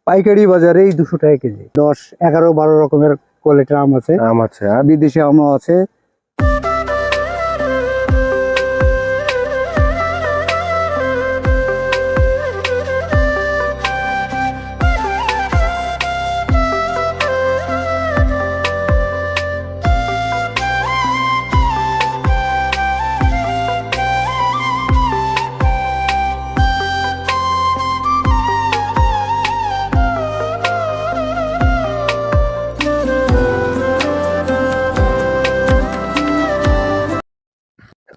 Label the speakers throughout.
Speaker 1: পাইকারি বাজারে এই 200 টাকা কেজি। 10, 11, 12 রকমের কোয়ালিটির আম আছে।
Speaker 2: আর
Speaker 1: বিদেশি আমও আছে।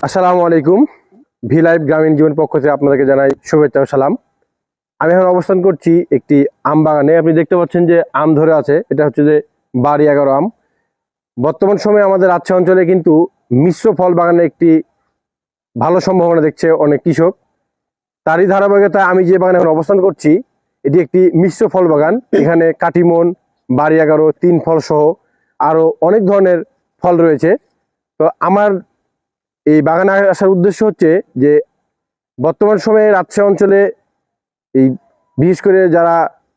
Speaker 2: আসসালামু আলাইকুম। ভি লাইভ গ্রামীণ জীবন পক্ষ থেকে আপনাদেরকে জানাই শুভেচ্ছা ও সালাম। আমি এখন অবস্থান করছি একটি আম বাগানে। আপনি দেখতে পাচ্ছেন যে আম ধরে আছে, এটা হচ্ছে যে বাড়ি 11 আম। বর্তমান সময়ে আমাদের রাজশাহী অঞ্চলে কিন্তু মিশ্র ফল বাগানের একটি ভালো সম্ভাবনা দেখছে অনেক কৃষক। তারই ধারাবাহিকতায় আমি যে বাগানে এখন অবস্থান করছি এটি একটি মিশ্র ফল বাগান। এখানে কাটিমন, বাড়ি 11, 3 ফল সহ আরও অনেক ধরনের ফল রয়েছে। তো আমার এই বাগানে আসার উদ্দেশ্য হচ্ছে যে বর্তমান সময়ে রাজশাহী অঞ্চলে এই বিশেষ করে যারা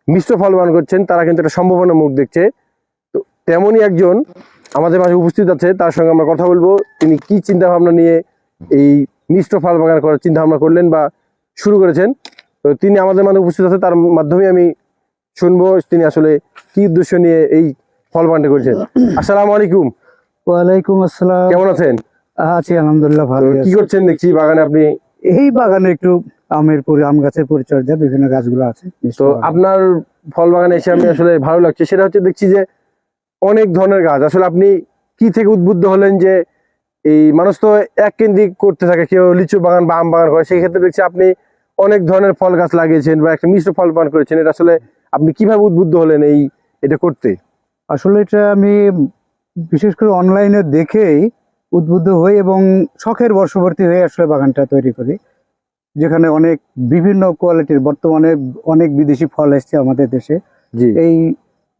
Speaker 2: মিশ্র ফল বাগান করছেন তারা কিন্তু একটা সম্ভাবনার মুখ দেখছে। তো তেমনই একজন আমাদের মাঝে উপস্থিত আছে, তার সঙ্গে আমরা কথা বলবো তিনি কি চিন্তা ভাবনা নিয়ে এই মিশ্র ফল বাগান করার চিন্তা ভাবনা করলেন বা শুরু করেছেন। তো তিনি আমাদের মাঝে উপস্থিত আছে, তার মাধ্যমে আমি শুনবো তিনি আসলে কি উদ্দেশ্য নিয়ে এই ফল বাগানটা করেছেন। আসসালামু আলাইকুম।
Speaker 1: ওয়ালাইকুম আসসালাম।
Speaker 2: কেমন আছেন?
Speaker 1: আছি আলহামদুলিল্লাহ, ভালো।
Speaker 2: কি করছেন দেখছি বাগানে আপনি?
Speaker 1: এই বাগানে একটু আম গাছের পরিচর্যা, বিভিন্ন গাছগুলো আছে।
Speaker 2: তো আপনার ফল বাগানে এসে আমি আসলে ভালো লাগছে, সেটা হচ্ছে দেখছি যে অনেক ধরনের গাছ। আসলে আপনি কি থেকে উদ্বুদ্ধ হলেন যে এই মানুষ তো এক কেন্দ্রিক করতে থাকে, কেউ লিচু বাগান বা আম বাগান করে, সেই ক্ষেত্রে দেখছি আপনি অনেক ধরনের ফল গাছ লাগিয়েছেন বা একটা মিশ্র ফল বাগান করেছেন। এটা আসলে আপনি কিভাবে উদ্বুদ্ধ হলেন এটা করতে?
Speaker 1: আসলে এটা আমি বিশেষ করে অনলাইনে দেখেই উদ্বুদ্ধ হই এবং শখের বশবর্তী হয়ে আসলে বাগানটা তৈরি করি, যেখানে অনেক বিভিন্ন কোয়ালিটির বর্তমানে অনেক বিদেশি ফল এসছে আমাদের দেশে। এই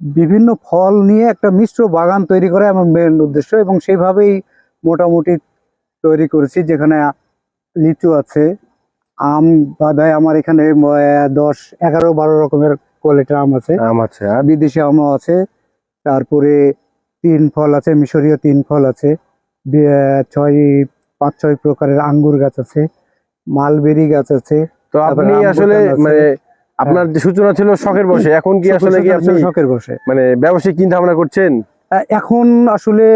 Speaker 1: বিভিন্ন ফল নিয়ে একটা মিশ্র বাগান তৈরি করা আমার মেন উদ্দেশ্য, এবং সেইভাবেই মোটামুটি তৈরি করেছি। যেখানে লিচু আছে, আম বাদায় আমার এখানে 10, 11, 12 রকমের কোয়ালিটির আম আছে।
Speaker 2: আর
Speaker 1: বিদেশি আমও আছে। তারপরে 3 ফল আছে, মিশরীয় 3 ফল আছে, 5-6 প্রকারের আঙ্গুর গাছ আছে, মালবেরি গাছ আছে।
Speaker 2: তো আপনি আসলে মানে আপনার যে সূচনা ছিল শখের বসে, এখন কি আসলে কি আপনি
Speaker 1: শখের বসে
Speaker 2: মানে ব্যবসায়িক চিন্তা ভাবনা করছেন?
Speaker 1: এখন আসলে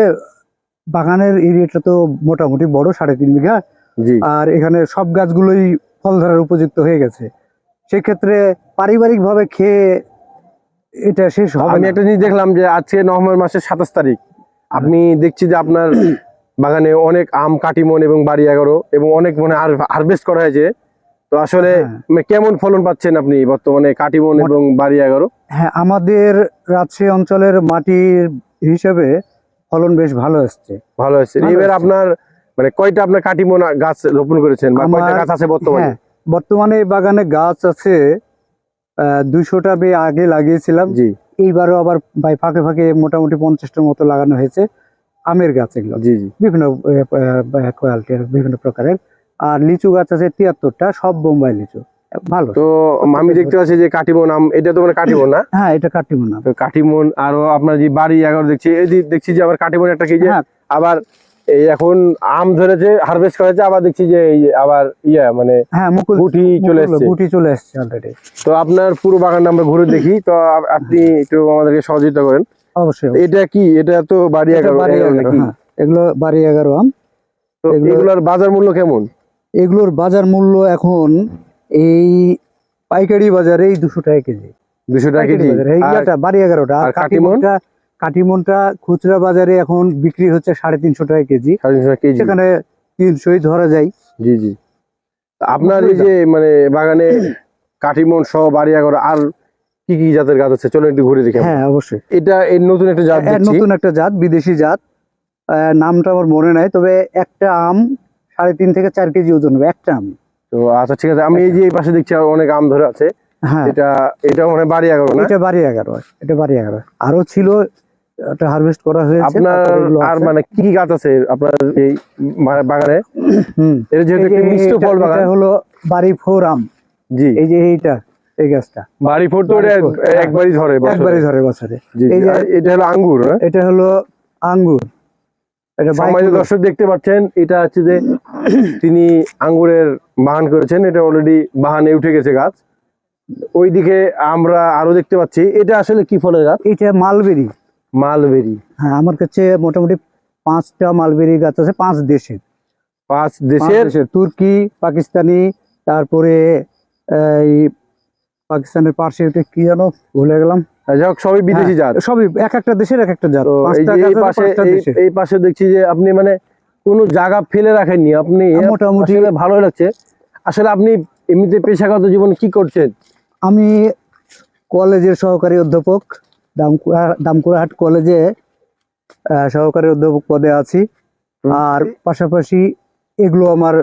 Speaker 1: বাগানের এরিয়াটা তো মোটামুটি বড়, 3.5 বিঘা। আর এখানে সব গাছগুলোই ফল ধরার উপযুক্ত হয়ে গেছে। সেক্ষেত্রে পারিবারিক ভাবে খেয়ে এটা শেষ হবে।
Speaker 2: আমি একটা জিনিস দেখলাম যে আজকে নভেম্বর মাসের 27 তারিখ, আপনি দেখছি যে আপনার বাগানে অনেক আম, কাটিমন এবং বাড়ি 11 এবং অনেক মানে হারভেস্ট করা হয়েছে। তো আসলে কেমন ফলন পাচ্ছেন আপনি বর্তমানে কাটিমন এবং বাড়ি 11?
Speaker 1: হ্যাঁ, আমাদের রাজশাহী অঞ্চলের মাটির হিসেবে ফলন বেশ ভালো আসছে।
Speaker 2: এবার আপনার মানে কয়টা আপনার কাটিমন গাছ রোপণ করেছেন বা কয়টা গাছ আছে বর্তমানে?
Speaker 1: বর্তমানে বাগানে গাছ আছে 200টা আগে লাগিয়েছিলাম। এইবারও আবার ফাঁকে ফাঁকে মোটামুটি 50টার মতো লাগানো হয়েছে আমের গাছ। এগুলো বিভিন্ন কোয়ালিটির, বিভিন্ন প্রকারের। আর লিচু গাছ আছে 73টা, সব বোম্বাই লিচু, ভালো।
Speaker 2: তো আমি দেখতে পাচ্ছি যে কাটিমন আম, এটা তো মানে কাটিমন না?
Speaker 1: হ্যাঁ, এটা কাটিমন আম।
Speaker 2: কাটিমন আরো আপনার যে বাড়ি 11 দেখছি, এই দেখছি যে আবার কাটিমন একটা কেজি। আবার এই এখন আম ধরেছে, হারভেস্ট করেছে, আবার দেখছি যে আবার মানে গুটি চলে আসছে অলরেডি। তো আপনার পুরো বাগানটা আমরা ঘুরে দেখি, তো আপনি একটু আমাদেরকে সহযোগিতা করেন।
Speaker 1: অবশ্যই।
Speaker 2: এটা কি? এটা তো বাড়ি 11 নাকি?
Speaker 1: এগুলো বাড়ি 11 আম।
Speaker 2: তো এগুলোর বাজার মূল্য কেমন?
Speaker 1: এগুলোর বাজার মূল্য এখন এই পাইকারি বাজারে 200 টাকা কেজি।
Speaker 2: 200 টাকা কেজি
Speaker 1: বাড়ি 11টা। আর কাটিমনটা খুচরা বাজারে এখন বিক্রি হচ্ছে 350 টাকা কেজি। সেখানে 300 ধরা যায়।
Speaker 2: আপনার এই যে মানে বাগানে কাটিমন সহ বাড়ি 11 আর কি কি জাতের গাছ আছে, চলো একটু ঘুরে দেখি।
Speaker 1: হ্যাঁ, অবশ্যই।
Speaker 2: এটা নতুন একটা জাত,
Speaker 1: নতুন একটা জাত, বিদেশি জাত। নামটা আমার মনে নাই, তবে একটা আম 3.5 থেকে 4 কেজি ওজন হবে একটা আম।
Speaker 2: তো আচ্ছা, ঠিক আছে। আমি এই যে পাশে দেখছি অনেক আম ধরে আছে।
Speaker 1: হ্যাঁ,
Speaker 2: এটা মানে বাড়ি 11 না?
Speaker 1: এটা বাড়ি 11। আরো ছিল, এটা হারভেস্ট করা হয়েছে।
Speaker 2: আপনার আর মানে কি কি গাছ আছে আপনার এই বাগানে? এটা যেহেতু একটা মিশ্র ফল বাগান,
Speaker 1: হলো বাড়ি 4 আম। এই যে এইটা এই গাছটা
Speaker 2: বাড়ি ফোর তো এটা
Speaker 1: বাড়ি ফোর, হ্যাঁ।
Speaker 2: একবারই ধরে বছরে।
Speaker 1: একবারই ধরে বছরে।
Speaker 2: জি, জি।
Speaker 1: এই যে
Speaker 2: আর এটা হলো আঙ্গুর, হ্যাঁ?
Speaker 1: এটা হলো আঙ্গুর, এটা
Speaker 2: সম্মানিত
Speaker 1: বাইকুলার।
Speaker 2: দর্শক দেখতে পাচ্ছেন, এটা হচ্ছে যে তিনি আঙ্গুরের বাগান করেছেন। এটা অলরেডি বাগানে উঠে গেছে গাছ। ওইদিকে আমরা আরো দেখতে পাচ্ছি, এটা আসলে কি ফলের গাছ?
Speaker 1: এটা মালবেরি।
Speaker 2: মালবেরি।
Speaker 1: হ্যাঁ, আমার কাছে মোটামুটি 5টা মালবেরি গাছ আছে, 5 দেশের।
Speaker 2: 5
Speaker 1: 5
Speaker 2: দেশের।
Speaker 1: দেশের, তুর্কি, পাকিস্তানি, তারপরে এই পাকিস্তানের পাশে ওটা কি জানো ভুলে গেলাম।
Speaker 2: যাই হোক, সবই বিদেশি জাত।
Speaker 1: হ্যাঁ, সবই এক একটা দেশের এক একটা জাত।
Speaker 2: তো এই
Speaker 1: 5টা
Speaker 2: যে
Speaker 1: গাছ
Speaker 2: এই
Speaker 1: আছে,
Speaker 2: পাশে
Speaker 1: 5টা দেশের।
Speaker 2: এই পাশে দেখছি যে আপনি মানে কোনো জায়গা ফেলে রাখেননি আপনি।
Speaker 1: মোটামুটি
Speaker 2: আসলে ভালো লাগছে। আসলে আপনি এমনিতে পেশাগত জীবনে কি করছেন?
Speaker 1: আমি কলেজের সহকারী অধ্যাপক, দামকুড়াহাট কলেজে সহকারী অধ্যাপক পদে আছি। আর পাশাপাশি এগুলো আমার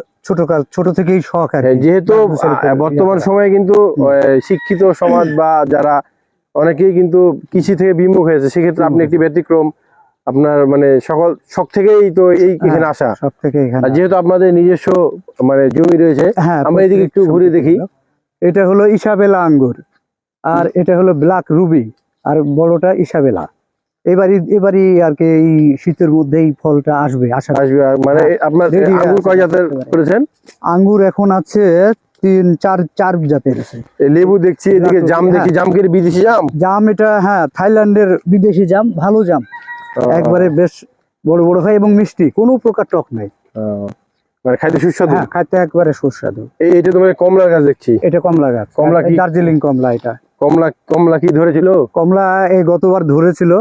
Speaker 1: ছোট থেকেই শখ আর কি।
Speaker 2: যেহেতু
Speaker 1: গাছের উপর
Speaker 2: বর্তমান
Speaker 1: ইয়ে করা।
Speaker 2: সময়ে কিন্তু শিক্ষিত সমাজ বা যারা অনেকেই কিন্তু কৃষি থেকে বিমুখ হয়েছে, সেক্ষেত্রে আপনি একটি ব্যতিক্রম। আপনার মানে সকল শখ থেকেই তো এই এখানে আসা।
Speaker 1: সব থেকে এখানে
Speaker 2: আর যেহেতু আপনাদের নিজস্ব মানে জমি রয়েছে,
Speaker 1: হ্যাঁ,
Speaker 2: আমরা এদিকে একটু ঘুরে দেখি।
Speaker 1: এটা হলো ইসাবেলা আঙ্গুর, আর এটা হলো ব্ল্যাক রুবি, আর বড়টা ইসাবেলা। এবারই আর কি এই শীতের মধ্যেই ফলটা আসবে আশা করি।
Speaker 2: আসবে। আর মানে
Speaker 1: হ্যাঁ,
Speaker 2: আপনার
Speaker 1: ready
Speaker 2: আঙ্গুর
Speaker 1: আছে,
Speaker 2: কয় জাতের
Speaker 1: একেবারে।
Speaker 2: করেছেন?
Speaker 1: আঙ্গুর এখন আছে 4 জাতের আছে।
Speaker 2: এই লেবু দেখছি, এদিকে
Speaker 1: ব্ল্যাক
Speaker 2: জাম
Speaker 1: রুবি,
Speaker 2: দেখি, জাম কি বিদেশি জাম?
Speaker 1: জাম এটা হ্যাঁ থাইল্যান্ডের বিদেশি জাম, ভালো জাম, একবারে বেশ বড় বড় হয় এবং মিষ্টি, কোনো প্রকার টক নাই।
Speaker 2: মানে খাইতে সুস্বাদু।
Speaker 1: হ্যাঁ, খাইতে একবারে সুস্বাদু।
Speaker 2: এটা তো মানে কমলার গাছ দেখছি।
Speaker 1: এটা কমলা গাছ,
Speaker 2: কমলা কি?
Speaker 1: দার্জিলিং কমলা। এটা
Speaker 2: কমলা কি ধরেছিল?
Speaker 1: কমলা এই গতবার ধরেছিল,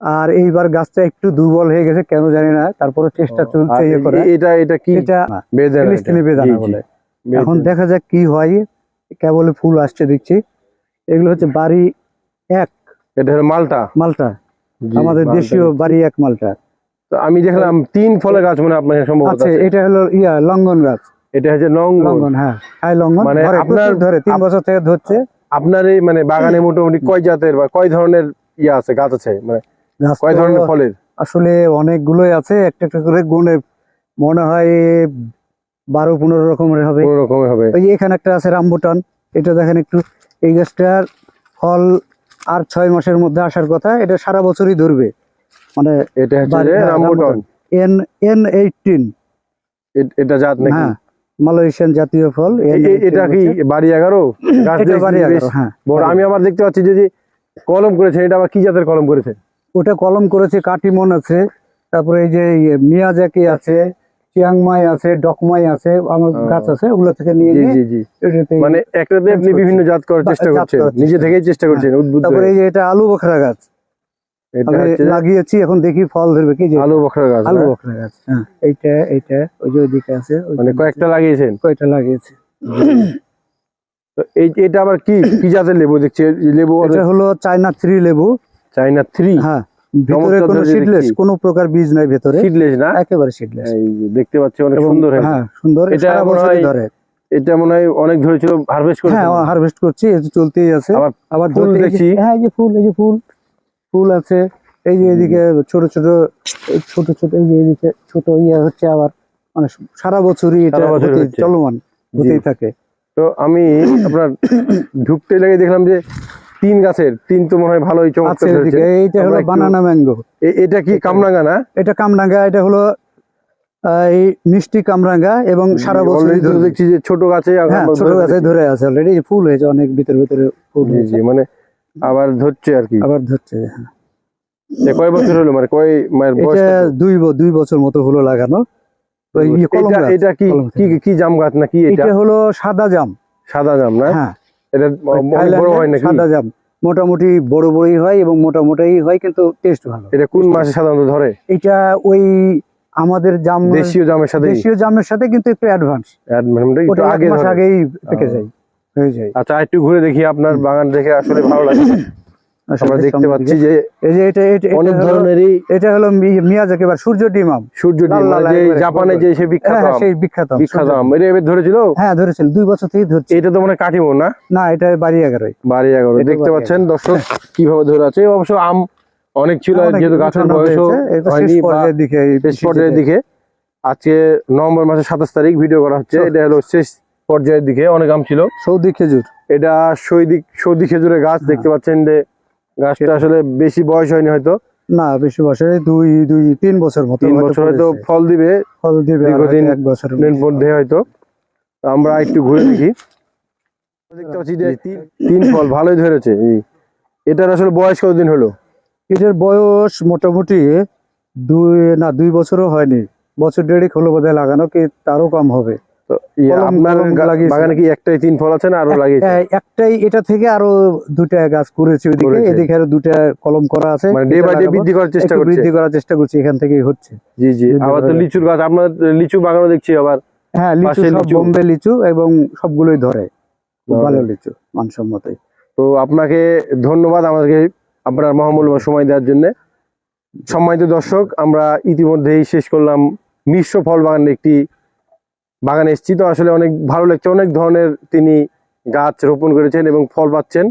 Speaker 1: আর এইবার গাছটা একটু দুর্বল হয়ে গেছে কেন জানি না, তারপরে চেষ্টা চলছে ইয়ে করে।
Speaker 2: এটা কি?
Speaker 1: এটা
Speaker 2: বেদানা।
Speaker 1: ফিলিস্তিনি বেদানা বলে। এখন
Speaker 2: বেদানা।
Speaker 1: দেখা যাক কি হয়, কেবল ফুল আসছে দেখছি। এগুলো হচ্ছে বাড়ি 1
Speaker 2: এটা হলো মালটা।
Speaker 1: মালটা,
Speaker 2: জি,
Speaker 1: আমাদের
Speaker 2: মালটা
Speaker 1: দেশীয়
Speaker 2: দেখছি।
Speaker 1: বাড়ি 1 মালটা
Speaker 2: তো আমি দেখলাম 3 ফলের গাছ মনে হয় আপনার সম্ভবত
Speaker 1: আছে।
Speaker 2: আছে।
Speaker 1: এটা হলো লঙ্ঘন গাছ।
Speaker 2: এটা হচ্ছে নঙ্গন।
Speaker 1: লঙ্ঘন, হ্যাঁ, হাই লঙ্ঘন।
Speaker 2: মানে
Speaker 1: ধরে,
Speaker 2: আপনার
Speaker 1: প্রচুর ধরে, 3 বছর থেকে ধরছে।
Speaker 2: আপনার এই মানে বাগানে মোটামুটি কয় জাতের বা কয় ধরনের আছে গাছ আছে, মানে
Speaker 1: গাছ
Speaker 2: কয়
Speaker 1: তো
Speaker 2: ধরনের ফলের?
Speaker 1: আসলে অনেকগুলোই আছে, একটা একটা করে গুণে মনে হয় 12-15 রকমের হবে।
Speaker 2: কোন রকমের হবে।
Speaker 1: ওই যে এখানে একটা আছে রামবুটান, এটা দেখেন একটু। এই গাছটার ফল আর 6 মাসের মধ্যে আসার কথা, এটা সারা বছরই ধরবে। মানে
Speaker 2: এটা হচ্ছে যে
Speaker 1: হ্যাঁ,
Speaker 2: রামবুটান।
Speaker 1: N18,
Speaker 2: এটা জাত নাকি?
Speaker 1: হ্যাঁ, মালয়েশিয়ান জাতীয় ফল।
Speaker 2: এটা কি বাড়ি 11 গাছ
Speaker 1: এটা
Speaker 2: দেখছি
Speaker 1: বাড়ি
Speaker 2: বেশ
Speaker 1: 11, হ্যাঁ,
Speaker 2: বড়। আমি আবার দেখতে পাচ্ছি যে কলম করেছেন, এটা আবার কি জাতের কলম করেছেন?
Speaker 1: ওটা কলম করেছে, কাটিমন আছে, তারপরে এই যে মিয়াজাকি আছে, চিয়াংমাই আছে, ডকমাই আছে, আমার গাছ আছে, ওগুলো থেকে নিয়ে
Speaker 2: জি
Speaker 1: নিয়ে
Speaker 2: জি জি।
Speaker 1: এটাতে
Speaker 2: মানে একটাতে আপনি
Speaker 1: করছি।
Speaker 2: বিভিন্ন জাত করার চেষ্টা
Speaker 1: জাত
Speaker 2: করছেন,
Speaker 1: করার
Speaker 2: নিজে
Speaker 1: চেষ্টা
Speaker 2: থেকেই চেষ্টা করছেন উদ্বুদ্ধ
Speaker 1: তারপরে
Speaker 2: হয়ে।
Speaker 1: এই যে এটা আলু বখরা গাছ
Speaker 2: এটা
Speaker 1: আমি
Speaker 2: হচ্ছে যে
Speaker 1: লাগিয়েছি, এখন দেখি ফল ধরবে কি। যে
Speaker 2: আলু বখরা গাছ,
Speaker 1: আলু
Speaker 2: না?
Speaker 1: বখরা গাছ, হ্যাঁ, এইটা ওই যে ওইদিকে আছে,
Speaker 2: মানে কয়েকটা লাগিয়েছেন।
Speaker 1: কয়টা লাগিয়েছি।
Speaker 2: তো এটা আবার কি কি জাতের লেবু দেখছি? লেবু
Speaker 1: এটা হলো চায়না 3 লেবু।
Speaker 2: চাইনা 3।
Speaker 1: হ্যাঁ, ভিতরে
Speaker 2: চমৎকার
Speaker 1: কোনো
Speaker 2: ধরে
Speaker 1: সিডলেস,
Speaker 2: দেখছি।
Speaker 1: কোনো প্রকার বীজ নাই ভেতরে,
Speaker 2: সিডলেস না?
Speaker 1: একেবারে সিডলেস।
Speaker 2: এই যে দেখতে পাচ্ছি অনেক
Speaker 1: এবং
Speaker 2: সুন্দর হয়েছে।
Speaker 1: হ্যাঁ, সুন্দর,
Speaker 2: এটা
Speaker 1: সারা
Speaker 2: মনে
Speaker 1: বছরই
Speaker 2: হয়
Speaker 1: ধরে।
Speaker 2: এটা মনে হয় অনেক ধরেছিল, হারভেস্ট
Speaker 1: হ্যাঁ,
Speaker 2: করেছেন।
Speaker 1: হারভেস্ট করছি, এই যে চলতেই আছে। আবার
Speaker 2: ফুল
Speaker 1: ধরতে- এই যে-
Speaker 2: দেখছি।
Speaker 1: হ্যাঁ, এই যে ফুল, এই যে ফুল আছে। এই যে এদিকে ছোট ছোট এই যে এদিকে ছোট ইয়ে হচ্ছে আবার, মানে সারা বছরই এটা
Speaker 2: সারা বছর
Speaker 1: হতেই
Speaker 2: হচ্ছে।
Speaker 1: চলমান, হতেই থাকে।
Speaker 2: তো আমি আপনার ঢুকতে লেগে দেখলাম যে 3 গাছের 3 তো মনে হয় ভালোই
Speaker 1: আছে
Speaker 2: চমৎকার ধরেছে।
Speaker 1: এদিকে, এইটা হলো
Speaker 2: আমরা একটু-
Speaker 1: বানানা ম্যাঙ্গো।
Speaker 2: এটা কি কামরাঙ্গা না?
Speaker 1: এটা কামরাঙ্গা, এটা হলো এই মিষ্টি কামরাঙ্গা, এবং সারা বছরই
Speaker 2: Already তো
Speaker 1: ধরে।
Speaker 2: দেখছি যে ছোট গাছে
Speaker 1: হ্যাঁ, ছোট গাছে ধরে আছে অলরেডি, ফুল হয়েছে অনেক, ভিতরে ফুল
Speaker 2: জি
Speaker 1: হয়েছে,
Speaker 2: জি, মানে আবার ধরছে আর কি।
Speaker 1: আবার ধরছে। হ্যাঁ।
Speaker 2: কয় বছর হলো, মানে কয় মায়ের বয়স?
Speaker 1: এটা 2 বছর মতো হলো লাগানো। ওই কলম গাছ,
Speaker 2: এটা কি
Speaker 1: কলম
Speaker 2: কি
Speaker 1: থেকে।
Speaker 2: কি জাম গাছ নাকি এটা?
Speaker 1: এটা হলো সাদা জাম।
Speaker 2: সাদা জাম না?
Speaker 1: হ্যাঁ,
Speaker 2: এটা অনেক বড়
Speaker 1: থাইল্যান্ডের
Speaker 2: হয় নাকি?
Speaker 1: সাদা জাম মোটামুটি বড়ই হয় এবং মোটামুটি হয়, কিন্তু টেস্ট ভালো।
Speaker 2: এটা কোন মাসে সাধারণত ধরে?
Speaker 1: এটা ওই আমাদের জাম,
Speaker 2: দেশীয় জামের সাথে?
Speaker 1: দেশীয় জামের সাথে কিন্তু একটু অ্যাডভান্স,
Speaker 2: একটু
Speaker 1: ওটা 1
Speaker 2: আগে
Speaker 1: মাস
Speaker 2: ধরে।
Speaker 1: আগেই পেকে যায়, হয়ে যায়।
Speaker 2: আচ্ছা, একটু ঘুরে দেখি আপনার বাগান, দেখে আসলে ভালো লাগে।
Speaker 1: আসলে
Speaker 2: আমরা দেখতে
Speaker 1: সামনের
Speaker 2: পাচ্ছি
Speaker 1: দিকে।
Speaker 2: যে
Speaker 1: এই যে এটা
Speaker 2: অনেক
Speaker 1: হলো-
Speaker 2: ধরনেরই
Speaker 1: এটা হলো মিয়াজাকি বা সূর্য ডিম আম।
Speaker 2: সূর্য ডিম,
Speaker 1: লাল লাল
Speaker 2: যে
Speaker 1: একবারে
Speaker 2: জাপানে যে সে বিখ্যাত
Speaker 1: হ্যাঁ,
Speaker 2: আম।
Speaker 1: সেই বিখ্যাত আম,
Speaker 2: বিখ্যাত
Speaker 1: সূর্য
Speaker 2: আম,
Speaker 1: ডিম।
Speaker 2: এটা এবার ধরেছিল?
Speaker 1: হ্যাঁ, ধরেছিল, 2 বছর থেকে ধরছে।
Speaker 2: এটা তো মানে কাটিমো না?
Speaker 1: না, এটা বাড়ি 11।
Speaker 2: বাড়ি 11।
Speaker 1: এটা
Speaker 2: দেখতে
Speaker 1: বাড়ি
Speaker 2: পাচ্ছেন দর্শক কিভাবে ধরে আছে। অবশ্য আম অনেক ছিল,
Speaker 1: অনেক
Speaker 2: যেহেতু গাছের
Speaker 1: উঠানো
Speaker 2: বয়সও
Speaker 1: হয়েছে, এটা শেষ
Speaker 2: হয়নি বা
Speaker 1: পর্যায়ের দিকে, এই
Speaker 2: শেষ পর্যায়ের দিকে। আজকে নভেম্বর মাসের 27 তারিখ ভিডিও করা হচ্ছে,
Speaker 1: সব-
Speaker 2: এটা হলো শেষ পর্যায়ের দিকে অনেক আম ছিল।
Speaker 1: সৌদি খেজুর।
Speaker 2: এটা সৌদি খেজুরের গাছ, দেখতে পাচ্ছেন যে গাছটা আসলে বেশি বয়স হয়নি হয়তো,
Speaker 1: না বেশি বছরে 3 বছর মতো
Speaker 2: 3 বছর হয়তো ফল দিবে,
Speaker 1: ফল দিবে আর
Speaker 2: দীর্ঘদিন
Speaker 1: 1 বছরের
Speaker 2: মধ্যে হয়তো। তো আমরা একটু ঘুরে দেখি, দেখতে পাচ্ছি যে 3 ফল ভালোই ধরেছে। এটার আসলে বয়স কতদিন হলো?
Speaker 1: এটার বয়স মোটামুটি 2 বছরও হয়নি, বছর দেড়েক হলো বোধহয় লাগানো, কি তারও কম হবে।
Speaker 2: তো
Speaker 1: কলম
Speaker 2: আপনার
Speaker 1: লাগিয়েছে।
Speaker 2: বাগানে কি একটাই 3 ফল আছে না আরো লাগিয়েছে?
Speaker 1: একটাই, এটা থেকে আরো 2টা গাছ করেছি ওইদিকে,
Speaker 2: করেছে।
Speaker 1: এদিকে আরো 2টা কলম করা আছে,
Speaker 2: মানে ডে
Speaker 1: এটা
Speaker 2: বাই ডে
Speaker 1: লাগাবো।
Speaker 2: বৃদ্ধি করার চেষ্টা
Speaker 1: একটু
Speaker 2: করছে।
Speaker 1: বৃদ্ধি করার চেষ্টা করছি, এখান থেকেই হচ্ছে।
Speaker 2: জি জি,
Speaker 1: বৃদ্ধি
Speaker 2: আবার তো
Speaker 1: করা
Speaker 2: লিচুর গাছ, আপনার লিচু বাগানও দেখছি আবার।
Speaker 1: হ্যাঁ, লিচু
Speaker 2: পাশে
Speaker 1: সব
Speaker 2: লিচু।
Speaker 1: বোম্বে লিচু, এবং সবগুলোই ধরে, খুব
Speaker 2: ধরে।
Speaker 1: ভালো লিচু, মানসম্মতই।
Speaker 2: তো আপনাকে ধন্যবাদ আমাদেরকে আপনার মহামূল্যবান সময় দেওয়ার জন্য। সম্মানিত দর্শক, আমরা ইতিমধ্যেই শেষ করলাম মিশ্র ফল বাগানের একটি বাগানে এসেছি। তো আসলে অনেক ভালো লাগছে, অনেক ধরনের তিনি গাছ রোপণ করেছেন এবং ফল পাচ্ছেন।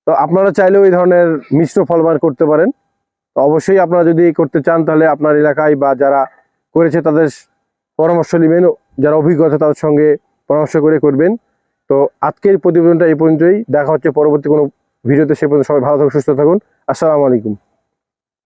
Speaker 2: তো আপনারা চাইলেও এই ধরনের মিশ্র ফল বাগান করতে পারেন। তো অবশ্যই আপনারা যদি করতে চান তাহলে আপনার এলাকায় বা যারা করেছে তাদের পরামর্শ নেবেন, যারা অভিজ্ঞতা তাদের সঙ্গে পরামর্শ করে করবেন। তো আজকের প্রতিবেদনটা এই পর্যন্তই, দেখা হচ্ছে পরবর্তী কোনো ভিডিওতে। সে পর্যন্ত সবাই ভালো থাকুন, সুস্থ থাকুন। আসসালামু আলাইকুম।